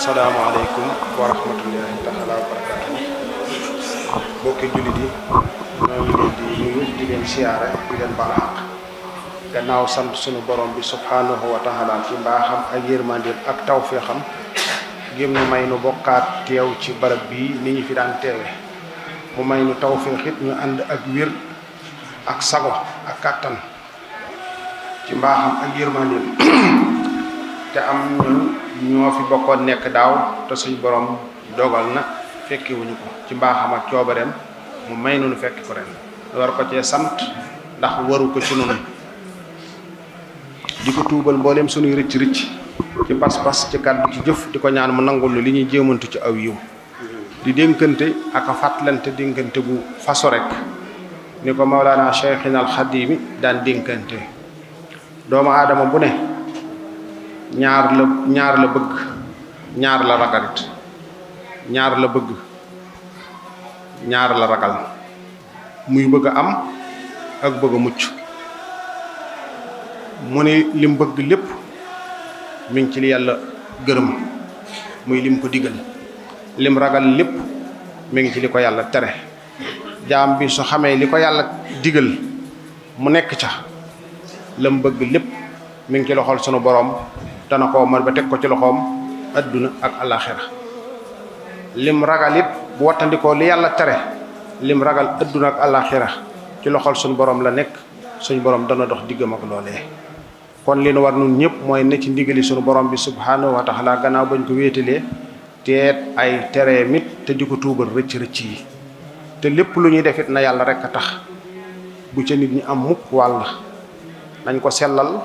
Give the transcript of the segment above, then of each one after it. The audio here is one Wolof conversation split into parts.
asalaamaaleykum wa rahmatullahi taala wa barakaatu. Mbokki jullit yi ñoo ngi leen di nuyu di leen siyaare di leen baal xaq gannaaw sant sunu borom bi subhanahu wa taala ci mbaaxam ak yërmandeem ak tawféexam gém nu may nu bokkaat teew ci barab bii ni ñu fi daan teewe mu may nu tawféex it ñu ànd ak wér ak sago ak kàttan ci mbaaxam ak yërmandeem te am ñoo fi bokkoon nekk daaw te suñ borom dogal na fekki wuñu ko ci mbaaxam ak coobareem mu may nu fekki ko ren war ko cee sant ndax waru ko ci noonu di ko tuubal mbooleem suñuy rëcc rëcc ci pas-pas ci kàddu ci jëf di ko ñaan mu nangul li ñuy jéemantu ci aw yiw di dénkante ak a fàttalante dénkante bu faso rek ni ko Mawlana Cheikhina al Xadimi daan dénkante doomu aadama bu ne ñaar la bëgg ñaar la ragalit ñaar la bëgg ñaar la ragal muy bëgg a am ak bëgg a mucc mu ne lim bëgg lépp mi ngi ci li yàlla gërëm muy lim ko digal lim ragal lépp mi ngi ci li ko yàlla tere jaam bi su xamee li ko yàlla digal mu nekk ca lam bëgg lépp mi ngi ci loxol sunu borom dana ko mën ba teg ko ci loxoom adduna ak alaxira lim ragal it bu wattandikoo li yàlla tere lim ragal adduna ak alaxira ci loxol suñu borom la nekk suñu borom dana dox diggam ak loolee kon li nu war nun ñëpp mooy ne ci ndigali suñu borom bi subhanahu wa taala gannaaw bañ ko wéetalee teet ay tere mit te di ko tuubal rëcc yi te lépp lu ñuy defit na yàlla rek a tax bu ca nit ñi am mukk wàll nañ ko sellal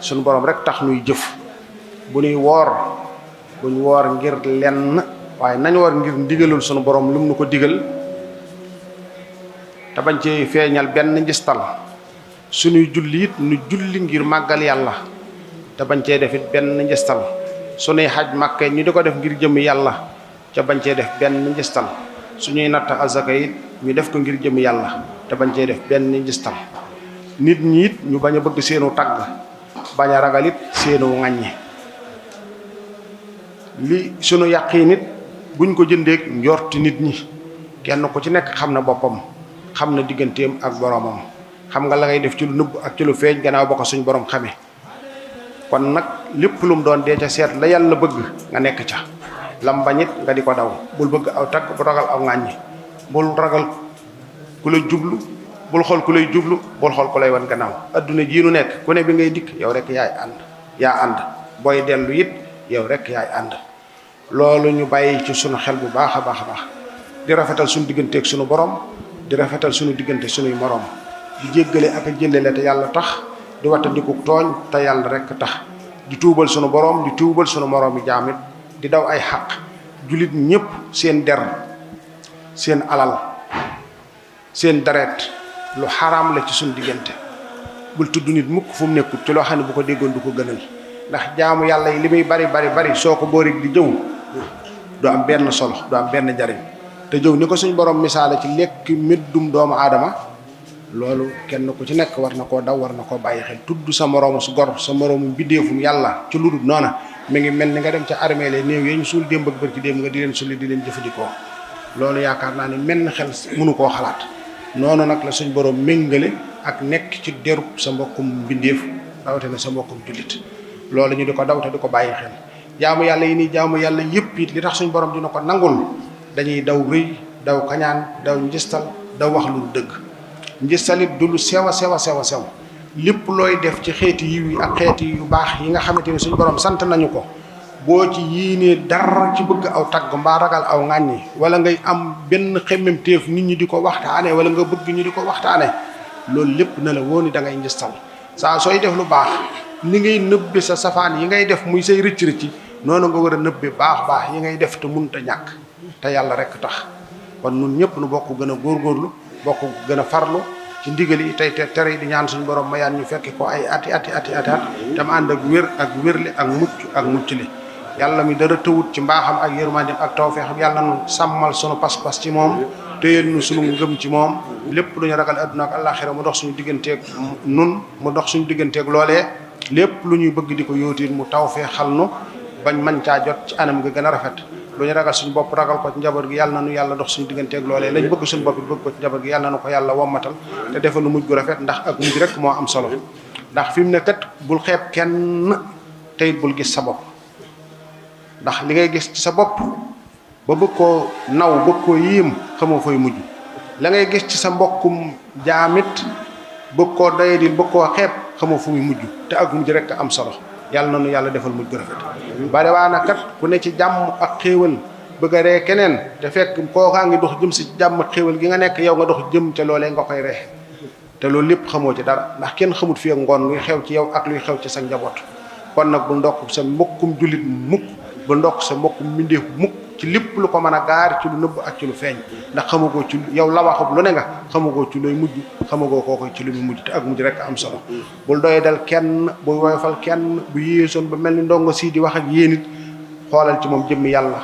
suñu borom rek tax nuy jëf bu ñuy woor buñ woor ngir lenn waaye nañ woor ngir ndigalul suñu borom lu mu nu ko digal te bañ ci feeñal benn njistal suñuy julli it nu julli ngir màggal yàlla te bañ cee def it benn njistal suñuy xaj màkke ñu di ko def ngir jëm yàlla ca bañ cee def benn njistal suñuy natt azaka it ñu def ko ngir jëm yàlla te bañ cee def benn njistal nit ñi it ñu bañ a bëgg seenu tagg bañ a ragal it seenu ŋàññe li sunu yàqi nit buñ ko jëndeek njorti nit ñi kenn ku ci nekk xam na boppam xam na digganteem ak boromam xam nga la ngay def ci lu nëbb ak ci lu feeñ gannaaw ba ko suñ borom xamee kon nag lépp lu mu doon dee ca seet la yàlla bëgg nga nekk ca lam bañit nga di ko daw bul bëgg aw tagg bu ragal aw ŋàññi bul ragal ku lay jublu bul xool ku lay jublu bul xool ku lay wan gannaaw adduna jii nu nekk ku ne bi ngay dikk yow rek yaa ànd booy dellu it yow rek yaay ànd loolu ñu bàyyi ci sunu xel bu baax a baax a baax di rafetal suñu digganteeg sunu borom di rafetal suñu diggante suñuy morom di jéggale ak a jëllale te yàlla tax di wattandiku tooñ te yàlla rek tax di tuubal sunu borom di tuubal sunu morom yi jaamit di daw ay xaq jullit ñëpp seen der seen alal seen deret lu xaraam la ci suñu diggante bul tudd nit mukk fu mu nekkut ci loo xam ne bu ko déggoon du ko gënal ndax jaamu yàlla yi li muy bari soo ko boorig di jëw du am benn solo du am benn njariñ te jëw ni ko suñ borom misaale ci lekk méddum doomu aadama loolu kenn ku ci nekk war na koo daw war na koo bàyyi xel tudd sa moroomu su gor sa moroomu biddeefum yàlla ci lu dul noona mi ngi mel ni nga dem ca armée les néew yi ñu suul démb ak bërki démb nga di leen sulli di leen jëfandikoo loolu yaakaar naa ni menn xel mënu koo xalaat noonu nag la suñ borom méngale ak nekk ci derub sa mbokkum mbindeef rawatina sa mbokkum jullit loolu ñu di ko daw te di ko bàyyi xel jaamu yàlla yi nii jaamu yàlla yëpp it li tax suñ borom dina ko nangul dañuy daw rëy daw kañaan daw njistal daw wax lu dëgg njistalit du lu sew a sew lépp looy def ci xeeti yiw yi ak xeeti yu baax yi nga xamante ni suñ borom sant nañu ko boo ci yéenee dara ci bëgg aw tagg mbaa ragal aw ŋàññi wala ngay am benn xemmemteef nit ñi di ko waxtaane wala nga bëgg ñu di ko waxtaane loolu lépp na la woo ni da ngay njistal saa sooy def lu baax ni ngay nëbbe sa safaan yi ngay def muy say rëcc noonu nga war a nëbbe baax yi ngay def te munta ñàkk te yàlla rek tax kon nun ñëpp nu bokk gën a góorgóorlu bokk gën a farlu ci ndigal yi tey tere yi di ñaan suñu borom mayaan ñu fekk ko ay ati te mu ànd ak wér ak wérle ak mucc li yàlla mi dara tëwut ci mbaaxam ak yërmandeem ak tawfeexam yàlla nu sàmmal sunu pas-pas ci moom téyel nu sunu ngëm ci moom lépp lu ñu ragal adduna ak àllaaxira mu dox suñu digganteeg nun mu dox suñu digganteeg loolee lépp lu ñuy bëgg di ko yóotiin mu tawfeexal nu bañ mën caa jot ci anam nga gën a rafet lu ñu ragal suñu bopp ragal ko ci njaboot gi yàlla na nu yàlla dox suñu digganteeg loolee lañ bëgg suñu bopp bëgg ko ci njaboot gi yàlla na ko yàlla wommatal te defal lu mujj gu rafet ndax ak mujj rek moo am solo ndax fi mu ne kat bul xeeb kenn tey bul gis sa bopp ndax li ngay gis ci sa bopp ba bëgg koo naw bëgg koo yéem xamoo fooy mujj la ngay gis ci sa mbokkum jaamit bëgg koo doyadil bëgg koo xeeb xamoo fu muy mujj te ak mujj rek am solo yàlla na nu yàlla defal mujj gu rafet bari waa na kat ku ne ci jàmm ak xéewal bëgg a ree keneen te fekk kookaa ngi dox jëm si jàmm ak xéewal gi nga nekk yow nga dox jëm te loolee nga koy ree te loolu lépp xamoo ci dara ndax kenn xamut fi ak ngoon luy xew ci yow ak luy xew ci sa njaboot kon nag bu ndokk sa mbokkum jullit mukk bu ndokk sa mbokkum mbindeef mukk ci lépp lu ko mën a gaar ci lu nëbb ak ci lu feeñ ndax xamagoo ci yow la waxub lu ne nga xamagoo ci looy mujj xamagoo kooko ci lu muy mujj te ak mujj rek am solo bul doy dal kenn bu woyofal kenn bu yéesoon ba mel ni ndongo sii di wax ak yéen it xoolal ci moom jëmmi yàlla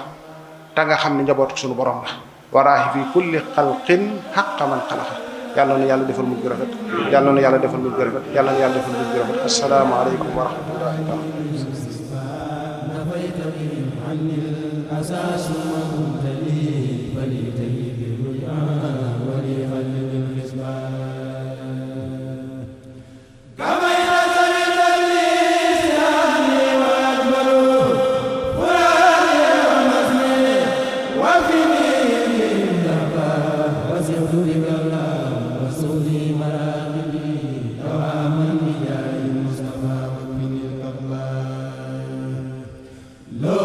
te nga xam ne njabootu suñu borom la waraahi fi kulli xalqin xaqa man xalaqa yàlla na yàlla defal mujj gu rafet yàlla na yàlla defal mujj gu rafet yàlla na yàlla defal mujj gu rafet assalaamu aleykum wa rahmatullahi taala أساس وكنت لي فليتني بالرجعان وليغل بالحسبان كما ينزل لي سهامي وأكبر قراني ومسني وفني بالنبا وسعت بك الله وسعودي مراقبي دواما بجاه المصطفى ومن الأقبال لو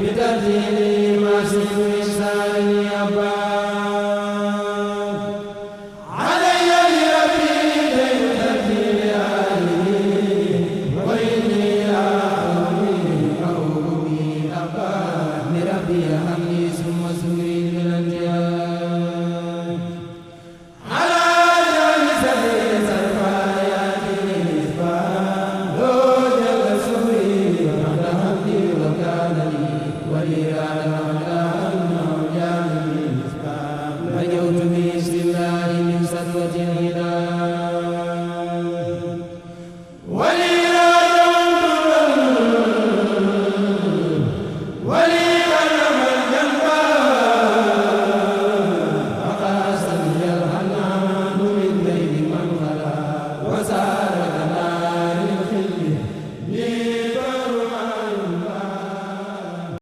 بتنزيل ما سوي